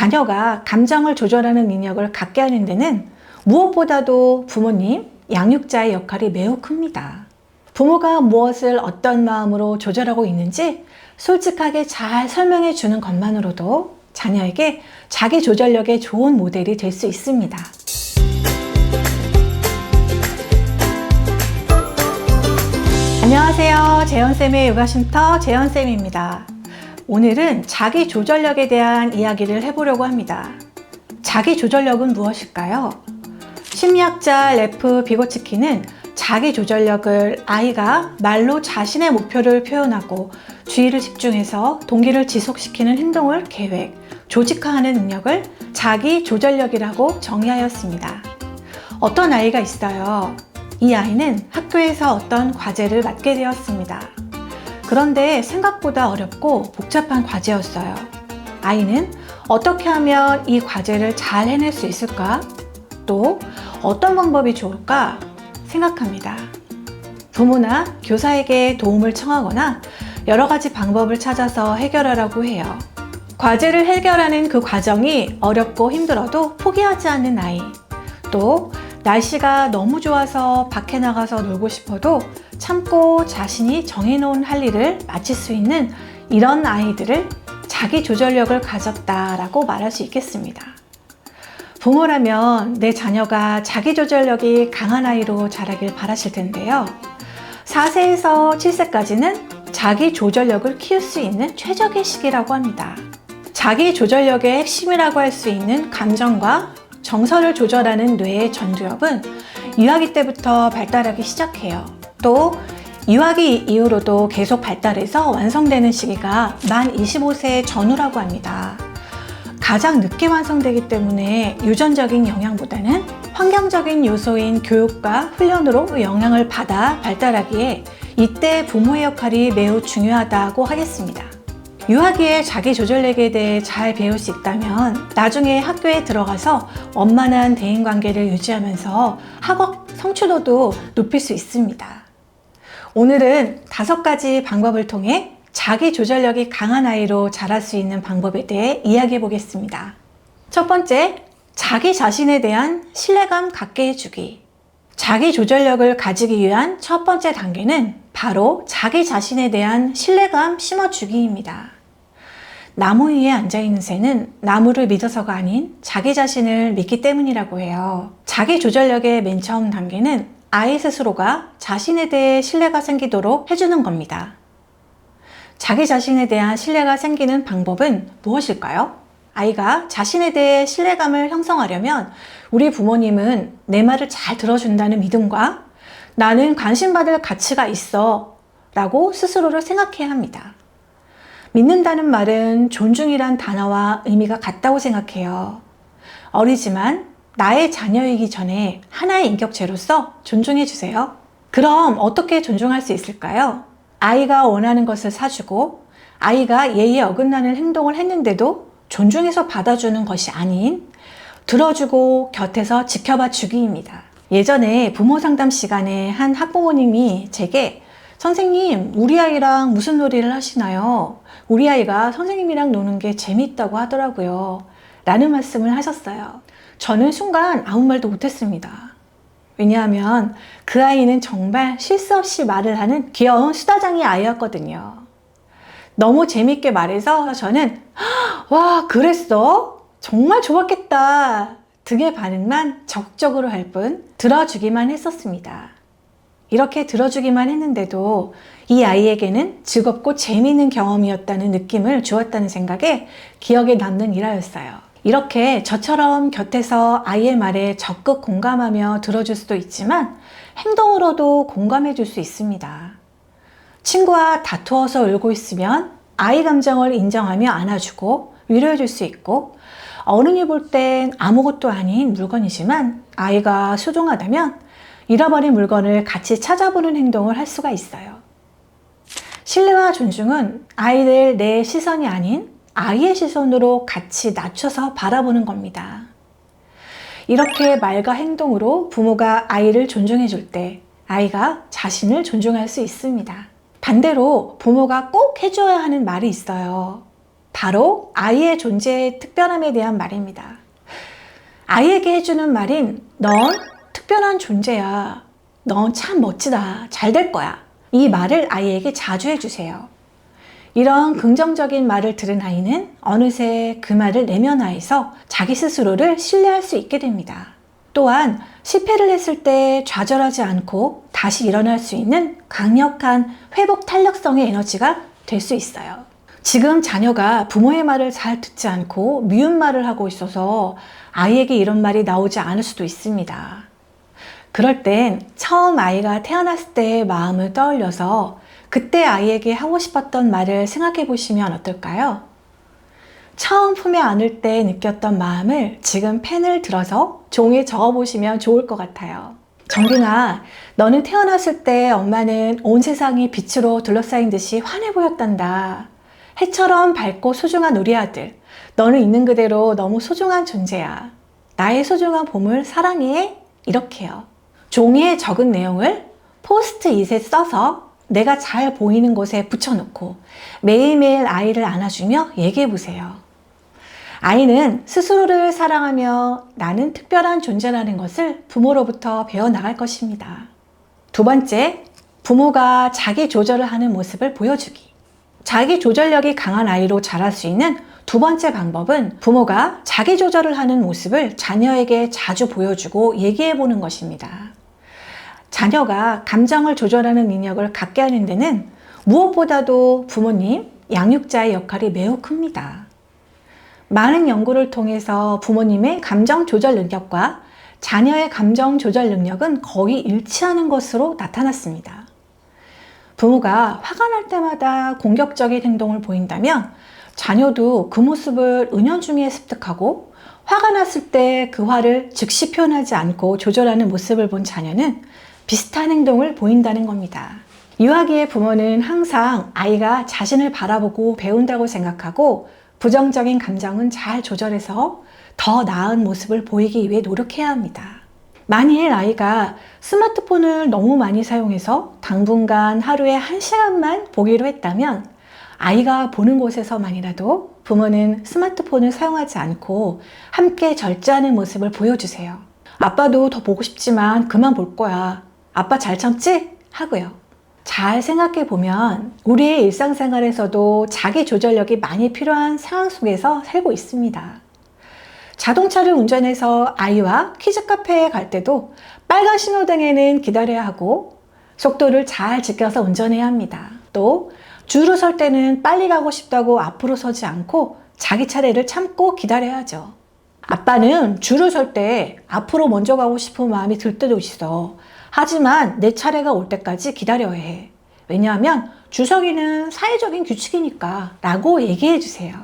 자녀가 감정을 조절하는 능력을 갖게 하는 데는 무엇보다도 부모님, 양육자의 역할이 매우 큽니다. 부모가 무엇을 어떤 마음으로 조절하고 있는지 솔직하게 잘 설명해 주는 것만으로도 자녀에게 자기 조절력의 좋은 모델이 될 수 있습니다. 안녕하세요. 재현쌤의 요가쉼터 재현쌤입니다. 오늘은 자기 조절력에 대한 이야기를 해보려고 합니다. 자기 조절력은 무엇일까요? 심리학자 레프 비고츠키는 자기 조절력을 아이가 말로 자신의 목표를 표현하고 주의를 집중해서 동기를 지속시키는 행동을 계획, 조직화하는 능력을 자기 조절력이라고 정의하였습니다. 어떤 아이가 있어요. 이 아이는 학교에서 어떤 과제를 맡게 되었습니다. 그런데 생각보다 어렵고 복잡한 과제였어요. 아이는 어떻게 하면 이 과제를 잘 해낼 수 있을까? 또 어떤 방법이 좋을까? 생각합니다. 부모나 교사에게 도움을 청하거나 여러 가지 방법을 찾아서 해결하라고 해요. 과제를 해결하는 그 과정이 어렵고 힘들어도 포기하지 않는 아이. 또 날씨가 너무 좋아서 밖에 나가서 놀고 싶어도 참고 자신이 정해놓은 할 일을 마칠 수 있는 이런 아이들을 자기 조절력을 가졌다라고 말할 수 있겠습니다. 부모라면 내 자녀가 자기 조절력이 강한 아이로 자라길 바라실 텐데요. 4세에서 7세까지는 자기 조절력을 키울 수 있는 최적의 시기라고 합니다. 자기 조절력의 핵심이라고 할 수 있는 감정과 정서를 조절하는 뇌의 전두엽은 유아기 때부터 발달하기 시작해요. 또 유아기 이후로도 계속 발달해서 완성되는 시기가 만 25세 전후라고 합니다. 가장 늦게 완성되기 때문에 유전적인 영향보다는 환경적인 요소인 교육과 훈련으로 영향을 받아 발달하기에 이때 부모의 역할이 매우 중요하다고 하겠습니다. 유아기에 자기 조절력에 대해 잘 배울 수 있다면 나중에 학교에 들어가서 원만한 대인관계를 유지하면서 학업 성취도도 높일 수 있습니다. 오늘은 5가지 방법을 통해 자기 조절력이 강한 아이로 자랄 수 있는 방법에 대해 이야기해 보겠습니다. 첫 번째, 자기 자신에 대한 신뢰감 갖게 해주기. 자기 조절력을 가지기 위한 첫 번째 단계는 바로 자기 자신에 대한 신뢰감 심어주기입니다. 나무 위에 앉아있는 새는 나무를 믿어서가 아닌 자기 자신을 믿기 때문이라고 해요. 자기 조절력의 맨 처음 단계는 아이 스스로가 자신에 대해 신뢰가 생기도록 해주는 겁니다. 자기 자신에 대한 신뢰가 생기는 방법은 무엇일까요? 아이가 자신에 대해 신뢰감을 형성하려면 우리 부모님은 내 말을 잘 들어준다는 믿음과 나는 관심받을 가치가 있어 라고 스스로를 생각해야 합니다. 믿는다는 말은 존중이란 단어와 의미가 같다고 생각해요. 어리지만 나의 자녀이기 전에 하나의 인격체로서 존중해 주세요. 그럼 어떻게 존중할 수 있을까요? 아이가 원하는 것을 사주고 아이가 예의에 어긋나는 행동을 했는데도 존중해서 받아주는 것이 아닌 들어주고 곁에서 지켜봐 주기입니다. 예전에 부모 상담 시간에 한 학부모님이 제게 선생님, 우리 아이랑 무슨 놀이를 하시나요? 우리 아이가 선생님이랑 노는 게 재미있다고 하더라고요. 라는 말씀을 하셨어요. 저는 순간 아무 말도 못했습니다. 왜냐하면 그 아이는 정말 쉴 새 없이 말을 하는 귀여운 수다장이 아이였거든요. 너무 재밌게 말해서 저는 와, 그랬어? 정말 좋았겠다 등의 반응만 적극적으로 할 뿐 들어주기만 했었습니다. 이렇게 들어주기만 했는데도 이 아이에게는 즐겁고 재미있는 경험이었다는 느낌을 주었다는 생각에 기억에 남는 일화였어요. 이렇게 저처럼 곁에서 아이의 말에 적극 공감하며 들어줄 수도 있지만 행동으로도 공감해 줄 수 있습니다. 친구와 다투어서 울고 있으면 아이 감정을 인정하며 안아주고 위로해 줄 수 있고, 어른이 볼 땐 아무것도 아닌 물건이지만 아이가 소중하다면 잃어버린 물건을 같이 찾아보는 행동을 할 수가 있어요. 신뢰와 존중은 아이를 내 시선이 아닌 아이의 시선으로 같이 낮춰서 바라보는 겁니다. 이렇게 말과 행동으로 부모가 아이를 존중해 줄 때 아이가 자신을 존중할 수 있습니다. 반대로 부모가 꼭 해줘야 하는 말이 있어요. 바로 아이의 존재의 특별함에 대한 말입니다. 아이에게 해주는 말인 넌 특별한 존재야. 넌 참 멋지다. 잘 될 거야. 이 말을 아이에게 자주 해주세요. 이런 긍정적인 말을 들은 아이는 어느새 그 말을 내면화해서 자기 스스로를 신뢰할 수 있게 됩니다. 또한 실패를 했을 때 좌절하지 않고 다시 일어날 수 있는 강력한 회복 탄력성의 에너지가 될 수 있어요. 지금 자녀가 부모의 말을 잘 듣지 않고 미운 말을 하고 있어서 아이에게 이런 말이 나오지 않을 수도 있습니다. 그럴 땐 처음 아이가 태어났을 때의 마음을 떠올려서 그때 아이에게 하고 싶었던 말을 생각해 보시면 어떨까요? 처음 품에 안을 때 느꼈던 마음을 지금 펜을 들어서 종이에 적어 보시면 좋을 것 같아요. 정빈아, 너는 태어났을 때 엄마는 온 세상이 빛으로 둘러싸인 듯이 환해 보였단다. 해처럼 밝고 소중한 우리 아들. 너는 있는 그대로 너무 소중한 존재야. 나의 소중한 보물 사랑해. 이렇게요. 종이에 적은 내용을 포스트잇에 써서 내가 잘 보이는 곳에 붙여놓고 매일매일 아이를 안아주며 얘기해 보세요. 아이는 스스로를 사랑하며 나는 특별한 존재라는 것을 부모로부터 배워나갈 것입니다. 두 번째, 부모가 자기 조절을 하는 모습을 보여주기. 자기 조절력이 강한 아이로 자랄 수 있는 두 번째 방법은 부모가 자기 조절을 하는 모습을 자녀에게 자주 보여주고 얘기해 보는 것입니다. 자녀가 감정을 조절하는 능력을 갖게 하는 데는 무엇보다도 부모님, 양육자의 역할이 매우 큽니다. 많은 연구를 통해서 부모님의 감정 조절 능력과 자녀의 감정 조절 능력은 거의 일치하는 것으로 나타났습니다. 부모가 화가 날 때마다 공격적인 행동을 보인다면 자녀도 그 모습을 은연중에 습득하고 화가 났을 때 그 화를 즉시 표현하지 않고 조절하는 모습을 본 자녀는 비슷한 행동을 보인다는 겁니다. 유아기의 부모는 항상 아이가 자신을 바라보고 배운다고 생각하고 부정적인 감정은 잘 조절해서 더 나은 모습을 보이기 위해 노력해야 합니다. 만일 아이가 스마트폰을 너무 많이 사용해서 당분간 하루에 1시간만 보기로 했다면 아이가 보는 곳에서만이라도 부모는 스마트폰을 사용하지 않고 함께 절제하는 모습을 보여주세요. 아빠도 더 보고 싶지만 그만 볼 거야. 아빠 잘 참지? 하고요. 잘 생각해 보면 우리의 일상생활에서도 자기 조절력이 많이 필요한 상황 속에서 살고 있습니다. 자동차를 운전해서 아이와 키즈 카페에 갈 때도 빨간 신호등에는 기다려야 하고 속도를 잘 지켜서 운전해야 합니다. 또 줄을 설 때는 빨리 가고 싶다고 앞으로 서지 않고 자기 차례를 참고 기다려야죠. 아빠는 줄을 설 때 앞으로 먼저 가고 싶은 마음이 들 때도 있어. 하지만 내 차례가 올 때까지 기다려야 해. 왜냐하면 주서기는 사회적인 규칙이니까 라고 얘기해 주세요.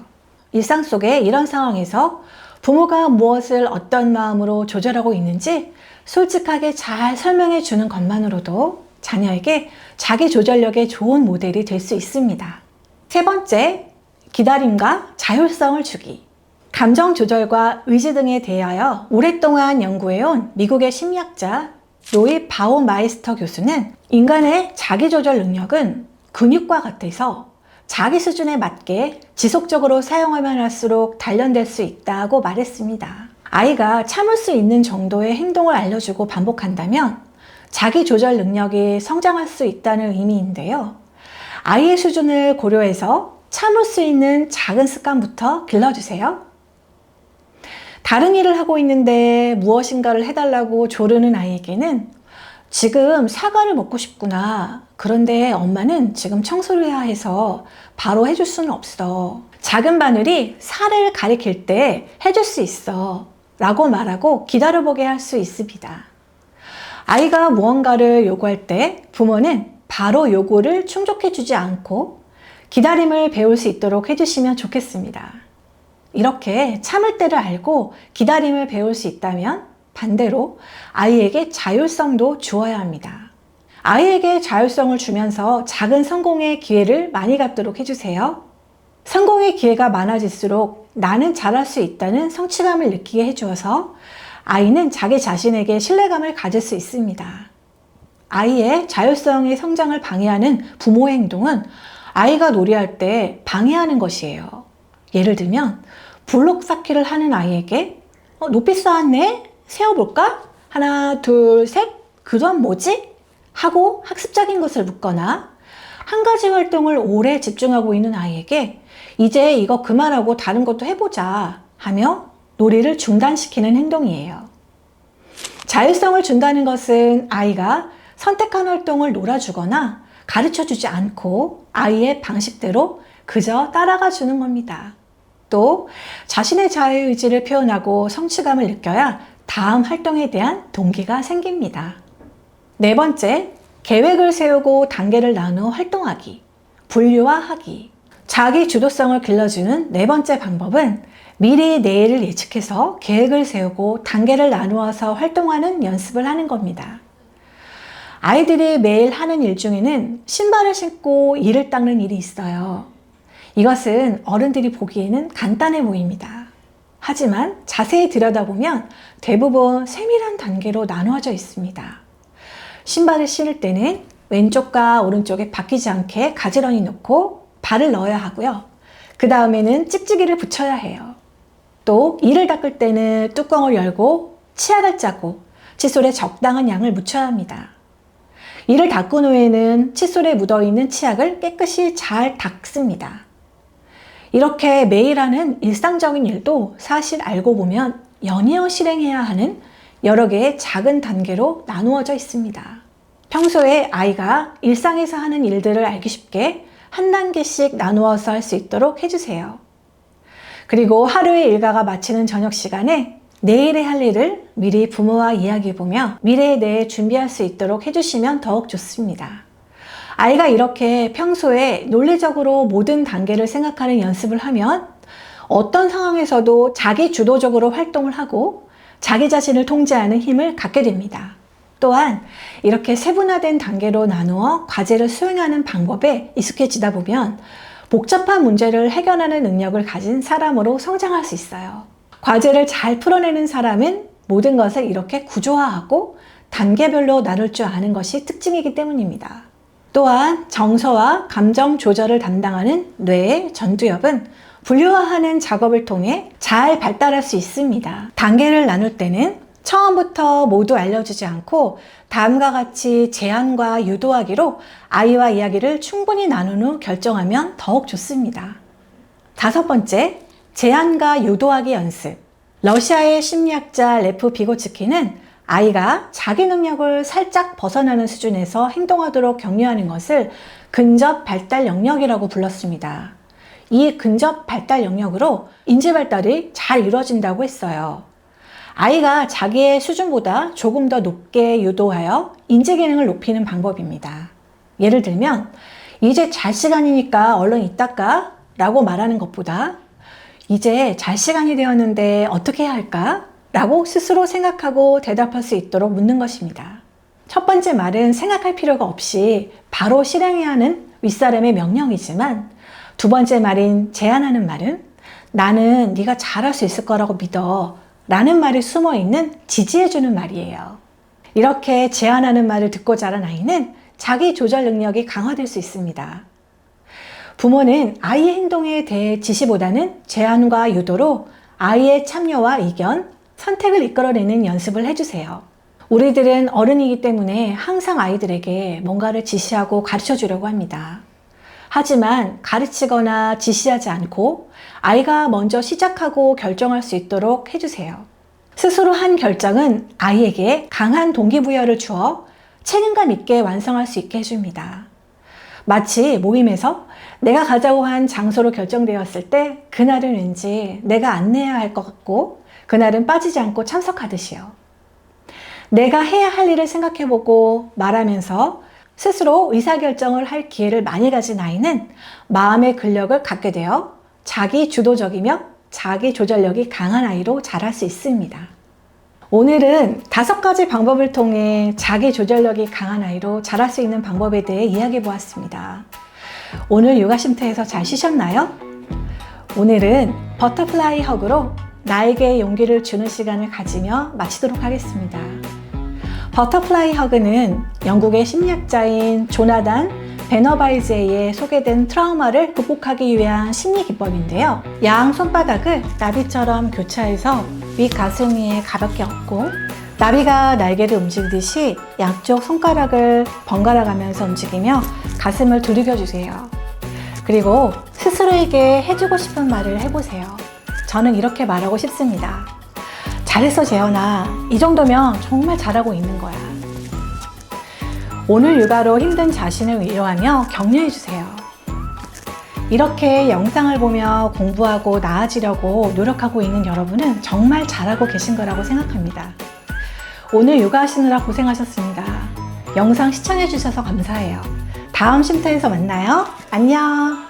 일상 속에 이런 상황에서 부모가 무엇을 어떤 마음으로 조절하고 있는지 솔직하게 잘 설명해 주는 것만으로도 자녀에게 자기 조절력의 좋은 모델이 될 수 있습니다. 세 번째, 기다림과 자율성을 주기. 감정 조절과 의지 등에 대하여 오랫동안 연구해온 미국의 심리학자 로이 바우마이스터 교수는 인간의 자기 조절 능력은 근육과 같아서 자기 수준에 맞게 지속적으로 사용하면 할수록 단련될 수 있다고 말했습니다. 아이가 참을 수 있는 정도의 행동을 알려주고 반복한다면 자기 조절 능력이 성장할 수 있다는 의미인데요. 아이의 수준을 고려해서 참을 수 있는 작은 습관부터 길러주세요. 다른 일을 하고 있는데 무엇인가를 해달라고 조르는 아이에게는 지금 사과를 먹고 싶구나. 그런데 엄마는 지금 청소를 해야 해서 바로 해줄 수는 없어. 작은 바늘이 살을 가리킬 때 해줄 수 있어. 라고 말하고 기다려보게 할 수 있습니다. 아이가 무언가를 요구할 때 부모는 바로 요구를 충족해주지 않고 기다림을 배울 수 있도록 해주시면 좋겠습니다. 이렇게 참을 때를 알고 기다림을 배울 수 있다면 반대로 아이에게 자율성도 주어야 합니다. 아이에게 자율성을 주면서 작은 성공의 기회를 많이 갖도록 해주세요. 성공의 기회가 많아질수록 나는 잘할 수 있다는 성취감을 느끼게 해주어서 아이는 자기 자신에게 신뢰감을 가질 수 있습니다. 아이의 자율성의 성장을 방해하는 부모의 행동은 아이가 놀이할 때 방해하는 것이에요. 예를 들면 블록 쌓기를 하는 아이에게 높이 쌓았네? 세어볼까? 하나, 둘, 셋? 그건 뭐지? 하고 학습적인 것을 묻거나 한 가지 활동을 오래 집중하고 있는 아이에게 이제 이거 그만하고 다른 것도 해보자 하며 놀이를 중단시키는 행동이에요. 자율성을 준다는 것은 아이가 선택한 활동을 놀아주거나 가르쳐주지 않고 아이의 방식대로 그저 따라가 주는 겁니다. 또 자신의 자유의지를 표현하고 성취감을 느껴야 다음 활동에 대한 동기가 생깁니다. 네 번째, 계획을 세우고 단계를 나누어 활동하기, 분류화하기. 자기 주도성을 길러주는 네 번째 방법은 미리 내일을 예측해서 계획을 세우고 단계를 나누어서 활동하는 연습을 하는 겁니다. 아이들이 매일 하는 일 중에는 신발을 신고 이를 닦는 일이 있어요. 이것은 어른들이 보기에는 간단해 보입니다. 하지만 자세히 들여다보면 대부분 세밀한 단계로 나누어져 있습니다. 신발을 신을 때는 왼쪽과 오른쪽에 바뀌지 않게 가지런히 놓고 발을 넣어야 하고요. 그 다음에는 찍찍이를 붙여야 해요. 또 이를 닦을 때는 뚜껑을 열고 치약을 짜고 칫솔에 적당한 양을 묻혀야 합니다. 이를 닦은 후에는 칫솔에 묻어있는 치약을 깨끗이 잘 닦습니다. 이렇게 매일 하는 일상적인 일도 사실 알고 보면 연이어 실행해야 하는 여러 개의 작은 단계로 나누어져 있습니다. 평소에 아이가 일상에서 하는 일들을 알기 쉽게 한 단계씩 나누어서 할 수 있도록 해주세요. 그리고 하루의 일과가 마치는 저녁 시간에 내일의 할 일을 미리 부모와 이야기해보며 미래에 대해 준비할 수 있도록 해주시면 더욱 좋습니다. 아이가 이렇게 평소에 논리적으로 모든 단계를 생각하는 연습을 하면 어떤 상황에서도 자기 주도적으로 활동을 하고 자기 자신을 통제하는 힘을 갖게 됩니다. 또한 이렇게 세분화된 단계로 나누어 과제를 수행하는 방법에 익숙해지다 보면 복잡한 문제를 해결하는 능력을 가진 사람으로 성장할 수 있어요. 과제를 잘 풀어내는 사람은 모든 것을 이렇게 구조화하고 단계별로 나눌 줄 아는 것이 특징이기 때문입니다. 또한 정서와 감정 조절을 담당하는 뇌의 전두엽은 분류화하는 작업을 통해 잘 발달할 수 있습니다. 단계를 나눌 때는 처음부터 모두 알려주지 않고 다음과 같이 제안과 유도하기로 아이와 이야기를 충분히 나눈 후 결정하면 더욱 좋습니다. 다섯 번째, 제안과 유도하기 연습. 러시아의 심리학자 레프 비고츠키는 아이가 자기 능력을 살짝 벗어나는 수준에서 행동하도록 격려하는 것을 근접 발달 영역이라고 불렀습니다. 이 근접 발달 영역으로 인지 발달이 잘 이루어진다고 했어요. 아이가 자기의 수준보다 조금 더 높게 유도하여 인지 기능을 높이는 방법입니다. 예를 들면 이제 잘 시간이니까 얼른 이따 가 라고 말하는 것보다 이제 잘 시간이 되었는데 어떻게 해야 할까? 라고 스스로 생각하고 대답할 수 있도록 묻는 것입니다. 첫 번째 말은 생각할 필요가 없이 바로 실행해야 하는 윗사람의 명령이지만 두 번째 말인 제안하는 말은 나는 네가 잘할 수 있을 거라고 믿어 라는 말이 숨어있는 지지해주는 말이에요. 이렇게 제안하는 말을 듣고 자란 아이는 자기 조절 능력이 강화될 수 있습니다. 부모는 아이의 행동에 대해 지시보다는 제안과 유도로 아이의 참여와 의견, 선택을 이끌어내는 연습을 해주세요. 우리들은 어른이기 때문에 항상 아이들에게 뭔가를 지시하고 가르쳐 주려고 합니다. 하지만 가르치거나 지시하지 않고 아이가 먼저 시작하고 결정할 수 있도록 해주세요. 스스로 한 결정은 아이에게 강한 동기부여를 주어 책임감 있게 완성할 수 있게 해줍니다. 마치 모임에서 내가 가자고 한 장소로 결정되었을 때 그날은 왠지 내가 안내해야 할 것 같고 그날은 빠지지 않고 참석하듯이요. 내가 해야 할 일을 생각해보고 말하면서 스스로 의사결정을 할 기회를 많이 가진 아이는 마음의 근력을 갖게 되어 자기 주도적이며 자기 조절력이 강한 아이로 자랄 수 있습니다. 오늘은 5가지 방법을 통해 자기 조절력이 강한 아이로 자랄 수 있는 방법에 대해 이야기해 보았습니다. 오늘 요가 쉼터에서 잘 쉬셨나요? 오늘은 버터플라이 허그로 나에게 용기를 주는 시간을 가지며 마치도록 하겠습니다. 버터플라이 허그는 영국의 심리학자인 조나단 베너바이즈에 소개된 트라우마를 극복하기 위한 심리 기법인데요. 양 손바닥을 나비처럼 교차해서 윗 가슴 위에 가볍게 얹고 나비가 날개를 움직이듯이 양쪽 손가락을 번갈아 가면서 움직이며 가슴을 두들겨 주세요. 그리고 스스로에게 해주고 싶은 말을 해보세요. 저는 이렇게 말하고 싶습니다. 잘했어, 재현아. 이 정도면 정말 잘하고 있는 거야. 오늘 육아로 힘든 자신을 위로하며 격려해주세요. 이렇게 영상을 보며 공부하고 나아지려고 노력하고 있는 여러분은 정말 잘하고 계신 거라고 생각합니다. 오늘 육아하시느라 고생하셨습니다. 영상 시청해주셔서 감사해요. 다음 쉼터에서 만나요. 안녕.